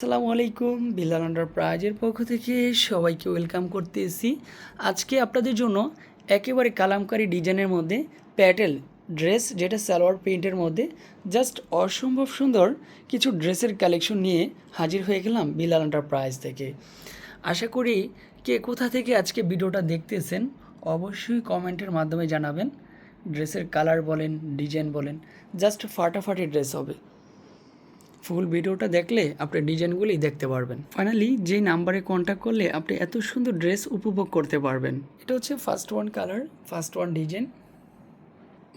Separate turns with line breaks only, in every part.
আসসালামু আলাইকুম। বিলাল এন্টারপ্রাইজের পক্ষ থেকে সবাইকে ওয়েলকাম করতেছি। আজকে আপনাদের জন্য একেবারে কালামকারী ডিজাইনের মধ্যে প্যাটেল ড্রেস, যেটা সালোয়ার প্রিন্টের মধ্যে জাস্ট অসম্ভব সুন্দর কিছু ড্রেসের কালেকশন নিয়ে হাজির হয়ে গেলাম বিলাল এন্টারপ্রাইজ থেকে। আশা করি কে কোথা থেকে আজকে ভিডিওটা দেখতেছেন অবশ্যই কমেন্টের মাধ্যমে জানাবেন। ড্রেসের কালার বলেন, ডিজাইন বলেন, জাস্ট ফাটাফাটি ড্রেস হবে। ফুল ভিডিওটা দেখলে আপনি ডিজাইনগুলি দেখতে পারবেন। ফাইনালি যেই নাম্বারে কন্ট্যাক্ট করলে আপনি এত সুন্দর ড্রেস উপভোগ করতে পারবেন। এটা হচ্ছে first one colour, first one design.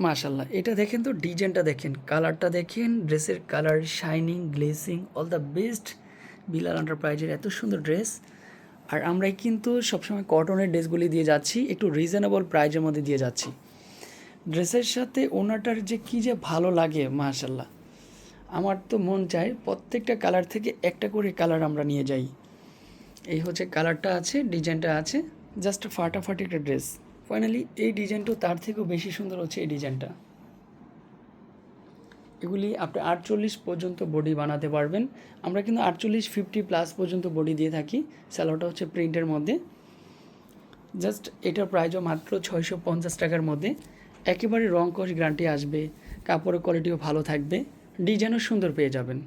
মাশাল্লাহ, এটা দেখেন তো, ডিজাইনটা দেখেন, কালারটা দেখেন, ড্রেসের colour shining glazing all the best. Bilal এন্টারপ্রাইজের এত সুন্দর ড্রেস। আর আমরাই কিন্তু সবসময় কটনের ড্রেসগুলি দিয়ে যাচ্ছি, একটু রিজনেবল প্রাইজের মধ্যে দিয়ে যাচ্ছি। ড্রেসের সাথে ওনাটার যে কী যে ভালো লাগে, মাশাল্লাহ। আমার তো মন চায় প্রত্যেকটা কালার থেকে একটা করে কালার আমরা নিয়ে যাই। এই হচ্ছে কালারটা আছে, ডিজাইনটা আছে, জাস্ট ফাটাফাটি একটা ড্রেস। ফাইনালি এই ডিজাইনটাও তার থেকেও বেশি সুন্দর হচ্ছে এই ডিজাইনটা। এগুলি আপনি 48 পর্যন্ত বডি বানাতে পারবেন। আমরা কিন্তু 48-50+ পর্যন্ত বডি দিয়ে থাকি। স্যালোটা হচ্ছে প্রিন্টের মধ্যে। জাস্ট এটার প্রাইসও মাত্র 650 টাকার মধ্যে। একেবারে রং কস গ্যারান্টি আসবে, কাপড়ের কোয়ালিটিও ভালো থাকবে, ডিজাইনও সুন্দর পেয়ে যাবেন।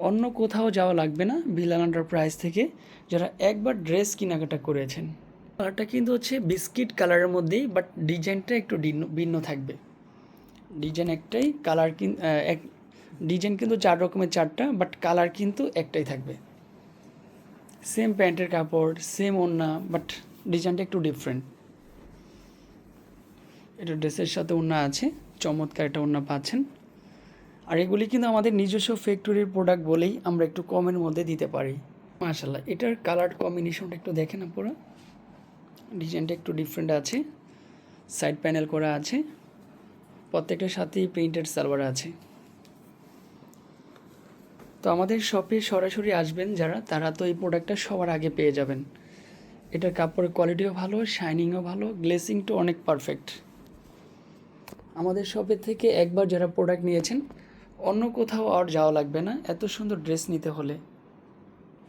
অন্য কোথাও যাওয়া লাগবে না বিলাল এন্টারপ্রাইজ থেকে, যারা একবার ড্রেস কেনাকাটা করেছেন। কালারটা কিন্তু হচ্ছে বিস্কিট কালারের মধ্যেই, বাট ডিজাইনটা একটু ভিন্ন থাকবে। ডিজাইন একটাই, কালার এক ডিজাইন কিন্তু 4 রকমের 4টা, বাট কালার কিন্তু একটাই থাকবে। সেম প্যান্টের কাপড়, সেম ওড়না, বাট ডিজাইনটা একটু ডিফারেন্ট। এটা ড্রেসের সাথে ওড়না আছে, চমৎকার একটা ওড়না পাচ্ছেন। আর এগুলি কিন্তু আমাদের নিজস্ব ফ্যাক্টরির প্রোডাক্ট বলেই আমরা একটু কমের মধ্যে দিতে পারি। মাশাল্লাহ, এটার কালার কম্বিনেশনটা একটু দেখেন আপনারা, ডিজাইনটা একটু ডিফারেন্ট আছে, সাইড প্যানেল করা আছে, প্রত্যেকটার সাথেই প্রিন্টেড সালোয়ার আছে। তো আমাদের শপে সরাসরি আসবেন যারা, তারা তো এই প্রোডাক্টটা সবার আগে পেয়ে যাবেন। এটার কাপড়ের কোয়ালিটিও ভালো, শাইনিংও ভালো, গ্লেসিংটা অনেক পারফেক্ট। আমাদের শপের থেকে একবার যারা প্রোডাক্ট নিয়েছেন অন্য কোথাও আর যাওয়া লাগবে না এত সুন্দর ড্রেস নিতে হলে।